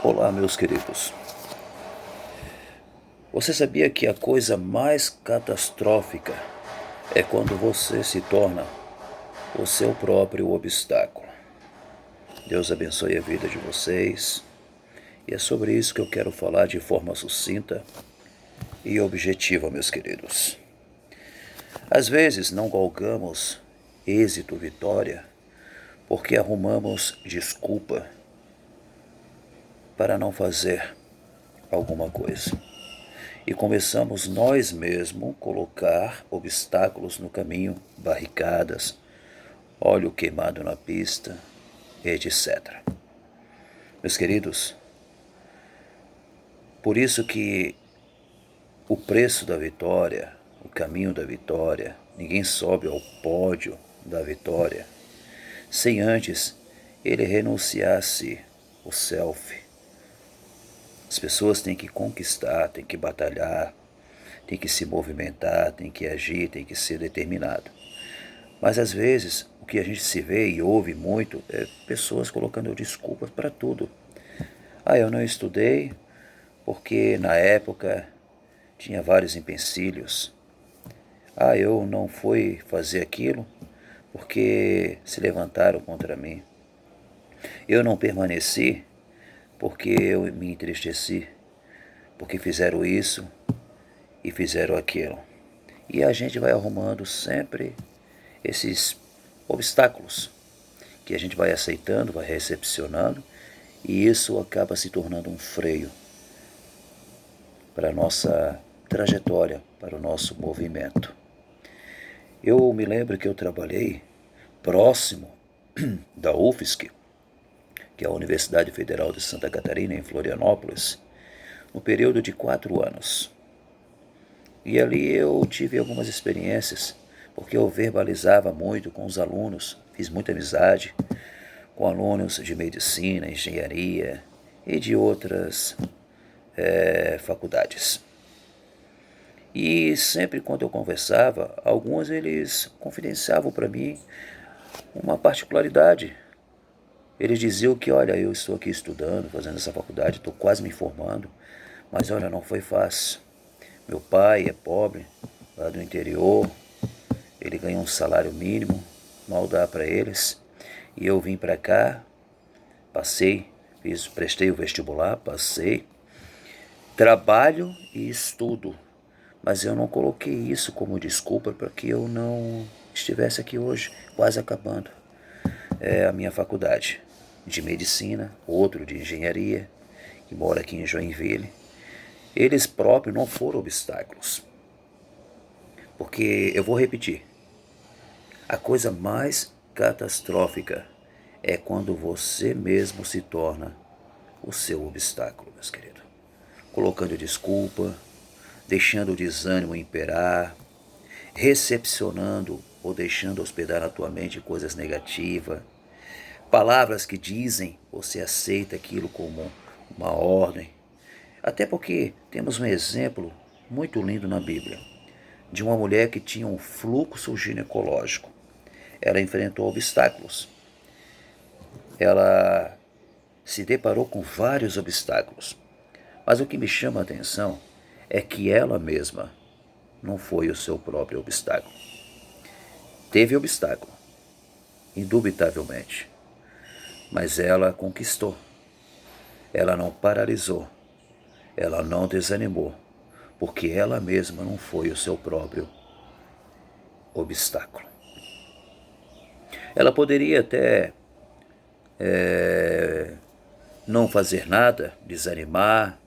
Olá, meus queridos. Você sabia que a coisa mais catastrófica é quando você se torna o seu próprio obstáculo? Deus abençoe a vida de vocês. E é sobre isso que eu quero falar de forma sucinta e objetiva, meus queridos. Às vezes não galgamos êxito, vitória, porque arrumamos desculpa para não fazer alguma coisa. E começamos nós mesmos colocar obstáculos no caminho, barricadas, óleo queimado na pista, etc. Meus queridos, por isso que o preço da vitória, o caminho da vitória, ninguém sobe ao pódio da vitória sem antes ele renunciasse o self. As pessoas têm que conquistar, têm que batalhar, têm que se movimentar, têm que agir, têm que ser determinado. Mas às vezes o que a gente se vê e ouve muito é pessoas colocando desculpas para tudo. Eu não estudei porque na época tinha vários empecilhos. Eu não fui fazer aquilo porque se levantaram contra mim. Eu não permaneci porque eu me entristeci, porque fizeram isso e fizeram aquilo. E a gente vai arrumando sempre esses obstáculos que a gente vai aceitando, vai recepcionando, e isso acaba se tornando um freio para a nossa trajetória, para o nosso movimento. Eu me lembro que eu trabalhei próximo da UFSC, que é a Universidade Federal de Santa Catarina, em Florianópolis, no período de 4 anos. E ali eu tive algumas experiências, porque eu verbalizava muito com os alunos, fiz muita amizade com alunos de medicina, engenharia e de outras faculdades. E sempre quando eu conversava, alguns eles confidenciavam para mim uma particularidade. Eles diziam que, olha, eu estou aqui estudando, fazendo essa faculdade, estou quase me formando, mas olha, não foi fácil. Meu pai é pobre, lá do interior, ele ganha um salário mínimo, mal dá para eles, e eu vim para cá, passei, prestei o vestibular, passei, trabalho e estudo, mas eu não coloquei isso como desculpa para que eu não estivesse aqui hoje, quase acabando a minha faculdade de medicina, outro de engenharia, que mora aqui em Joinville. Eles próprios não foram obstáculos. Porque, eu vou repetir, a coisa mais catastrófica é quando você mesmo se torna o seu obstáculo, meus queridos. Colocando desculpa, deixando o desânimo imperar, recepcionando ou deixando hospedar na tua mente coisas negativas, palavras que dizem, você aceita aquilo como uma ordem. Até porque temos um exemplo muito lindo na Bíblia, de uma mulher que tinha um fluxo ginecológico. Ela enfrentou obstáculos. Ela se deparou com vários obstáculos. Mas o que me chama a atenção é que ela mesma não foi o seu próprio obstáculo. Teve obstáculo, indubitavelmente, mas ela conquistou. Ela não paralisou, ela não desanimou, porque ela mesma não foi o seu próprio obstáculo. Ela poderia até não fazer nada, desanimar,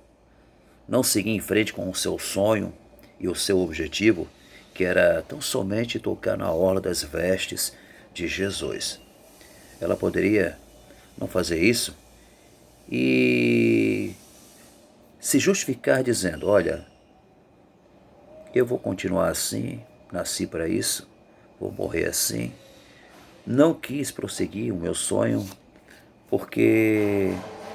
não seguir em frente com o seu sonho e o seu objetivo, que era tão somente tocar na orla das vestes de Jesus. Ela poderia não fazer isso e se justificar dizendo, olha, eu vou continuar assim, nasci para isso, vou morrer assim. Não quis prosseguir o meu sonho porque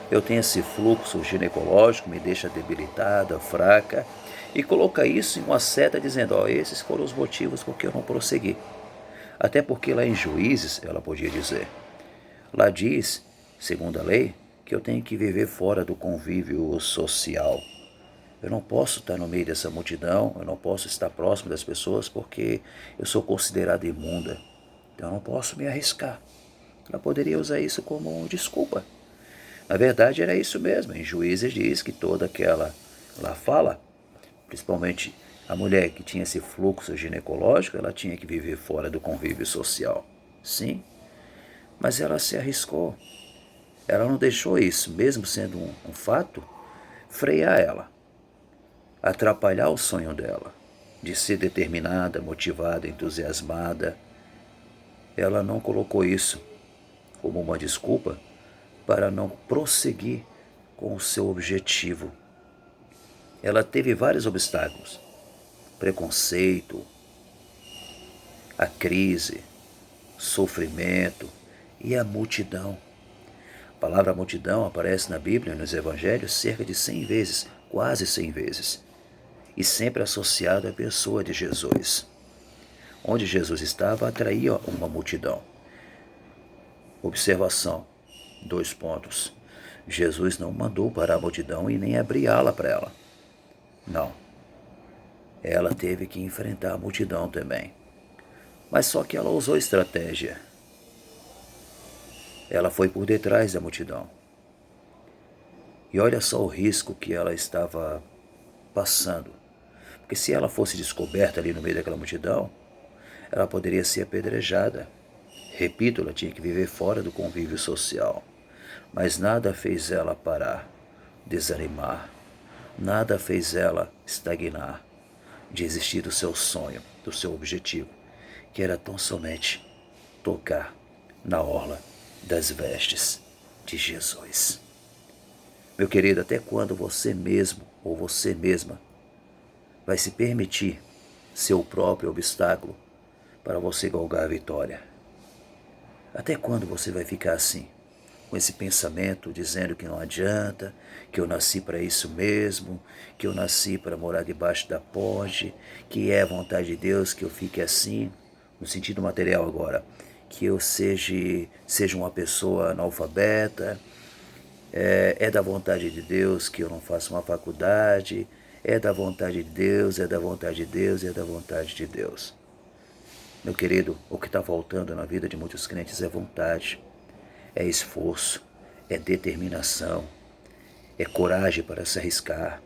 eu tenho esse fluxo ginecológico, me deixa debilitada, fraca, e coloca isso em uma seta dizendo, esses foram os motivos por que eu não prossegui. Até porque lá em Juízes, ela podia dizer, lá diz, segundo a lei, que eu tenho que viver fora do convívio social. Eu não posso estar no meio dessa multidão, eu não posso estar próximo das pessoas porque eu sou considerada imunda. Então eu não posso me arriscar. Ela poderia usar isso como desculpa. Na verdade era isso mesmo. Em Juízes diz que toda aquela lá fala, principalmente a mulher que tinha esse fluxo ginecológico, ela tinha que viver fora do convívio social. Sim, mas ela se arriscou. Ela não deixou isso, mesmo sendo um fato, frear ela, atrapalhar o sonho dela, de ser determinada, motivada, entusiasmada. Ela não colocou isso como uma desculpa para não prosseguir com o seu objetivo. Ela teve vários obstáculos: preconceito, a crise, sofrimento e a multidão. A palavra multidão aparece na Bíblia e nos Evangelhos cerca de 100 vezes, quase 100 vezes, e sempre associado à pessoa de Jesus. Onde Jesus estava, atraía uma multidão. Observação, 2 pontos. Jesus não mandou parar a multidão e nem abrir ala para ela. Não. Ela teve que enfrentar a multidão também. Mas só que ela usou estratégia. Ela foi por detrás da multidão. E olha só o risco que ela estava passando. Porque se ela fosse descoberta ali no meio daquela multidão, ela poderia ser apedrejada. Repito, ela tinha que viver fora do convívio social. Mas nada fez ela parar, desanimar. Nada fez ela estagnar, desistir do seu sonho, do seu objetivo, que era tão somente tocar na orla das vestes de Jesus. Meu querido, até quando você mesmo ou você mesma vai se permitir ser o próprio obstáculo para você galgar a vitória? Até quando você vai ficar assim, com esse pensamento dizendo que não adianta, que eu nasci para isso mesmo, que eu nasci para morar debaixo da ponte, que é a vontade de Deus que eu fique assim, no sentido material agora, que eu seja uma pessoa analfabeta, é da vontade de Deus que eu não faça uma faculdade, é da vontade de Deus, é da vontade de Deus, é da vontade de Deus. Meu querido, o que está faltando na vida de muitos crentes é vontade, é esforço, é determinação, é coragem para se arriscar,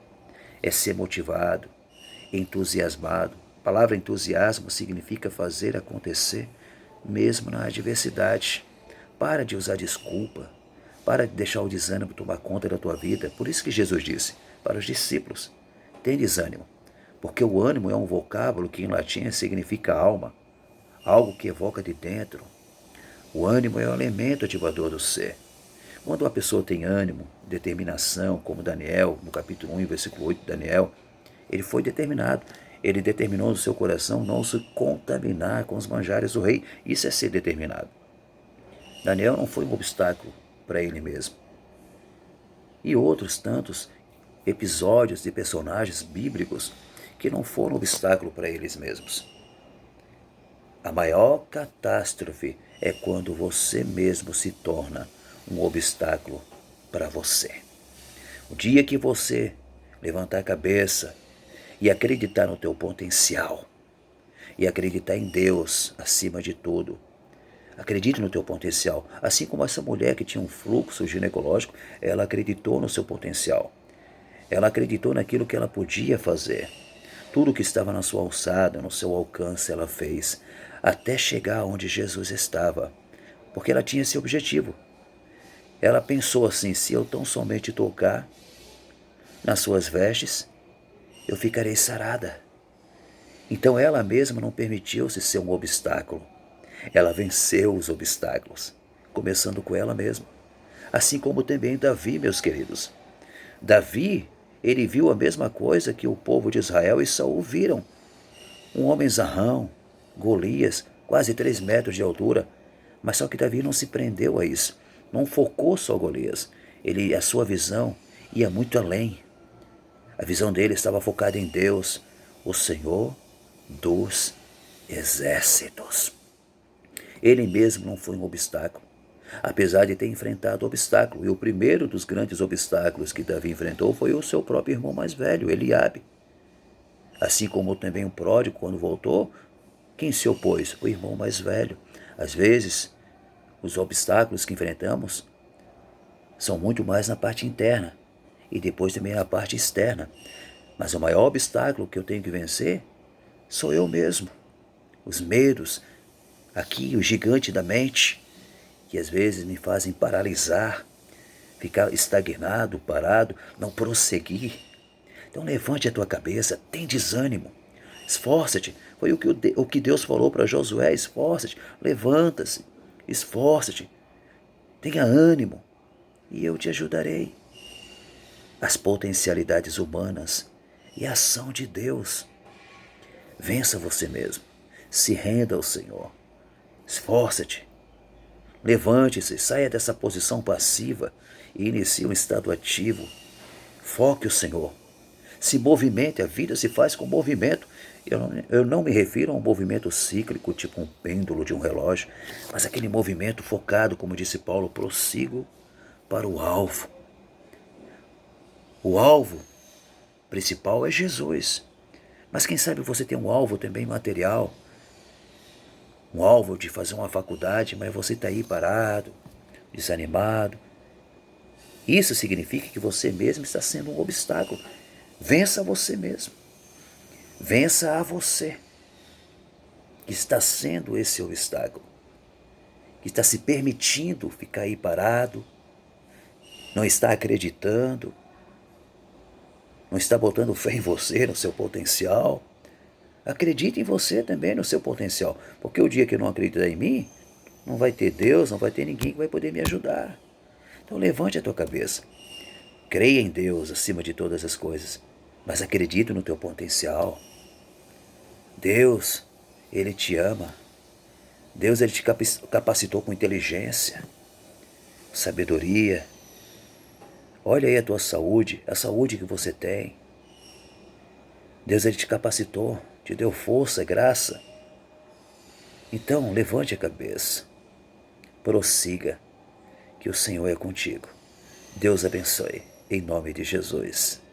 é ser motivado, entusiasmado. A palavra entusiasmo significa fazer acontecer mesmo na adversidade. Para de usar desculpa, para de deixar o desânimo tomar conta da tua vida. Por isso que Jesus disse para os discípulos: tem desânimo, porque o ânimo é um vocábulo que em latim significa alma, algo que evoca de dentro. O ânimo é o elemento ativador do ser. Quando uma pessoa tem ânimo, determinação, como Daniel, no capítulo 1, versículo 8 de Daniel, ele foi determinado. Ele determinou no seu coração não se contaminar com os manjares do rei. Isso é ser determinado. Daniel não foi um obstáculo para ele mesmo. E outros tantos episódios de personagens bíblicos que não foram obstáculo para eles mesmos. A maior catástrofe é quando você mesmo se torna um obstáculo para você. O dia que você levantar a cabeça e acreditar no teu potencial, e acreditar em Deus acima de tudo, acredite no teu potencial. Assim como essa mulher que tinha um fluxo ginecológico, ela acreditou no seu potencial. Ela acreditou naquilo que ela podia fazer. Tudo que estava na sua alçada, no seu alcance, ela fez, até chegar onde Jesus estava, porque ela tinha esse objetivo. Ela pensou assim: se eu tão somente tocar nas suas vestes, eu ficarei sarada. Então ela mesma não permitiu-se ser um obstáculo. Ela venceu os obstáculos, começando com ela mesma. Assim como também Davi, meus queridos. Davi, ele viu a mesma coisa que o povo de Israel e Saul viram. Um homem zarrão, Golias, quase 3 metros de altura. Mas só que Davi não se prendeu a isso. Não focou só Golias. A sua visão ia muito além. A visão dele estava focada em Deus, o Senhor dos exércitos. Ele mesmo não foi um obstáculo. apesar de ter enfrentado obstáculo. E o primeiro dos grandes obstáculos que Davi enfrentou foi o seu próprio irmão mais velho, Eliabe. Assim como também o pródigo, quando voltou, quem se opôs? O irmão mais velho. Às vezes, os obstáculos que enfrentamos são muito mais na parte interna e depois também na parte externa. Mas o maior obstáculo que eu tenho que vencer sou eu mesmo. Os medos, aqui, o gigante da mente, que às vezes me fazem paralisar, ficar estagnado, parado, não prosseguir. Então levante a tua cabeça, tem desânimo, esforça-te. Foi o que Deus falou para Josué: esforça-te, levanta-se, esforça-te, tenha ânimo e eu te ajudarei. As potencialidades humanas e a ação de Deus. Vença você mesmo, se renda ao Senhor, esforça-te, levante-se, saia dessa posição passiva e inicie um estado ativo. Foque o Senhor. Se movimente, a vida se faz com movimento. Eu não me refiro a um movimento cíclico, tipo um pêndulo de um relógio, mas aquele movimento focado, como disse Paulo, prossigo para o alvo. O alvo principal é Jesus. Mas quem sabe você tem um alvo também material, um alvo de fazer uma faculdade, mas você está aí parado, desanimado. Isso significa que você mesmo está sendo um obstáculo. Vença você mesmo. Vença a você, que está sendo esse obstáculo, que está se permitindo ficar aí parado, não está acreditando, não está botando fé em você, no seu potencial. Acredite em você também, no seu potencial, porque o dia que eu não acreditar em mim, não vai ter Deus, não vai ter ninguém que vai poder me ajudar. Então levante a tua cabeça, creia em Deus acima de todas as coisas, mas acredite no teu potencial. Deus, Ele te ama. Deus, Ele te capacitou com inteligência, sabedoria. Olha aí a tua saúde, a saúde que você tem. Deus, Ele te capacitou, te deu força, graça. Então, levante a cabeça, prossiga, que o Senhor é contigo. Deus abençoe, em nome de Jesus.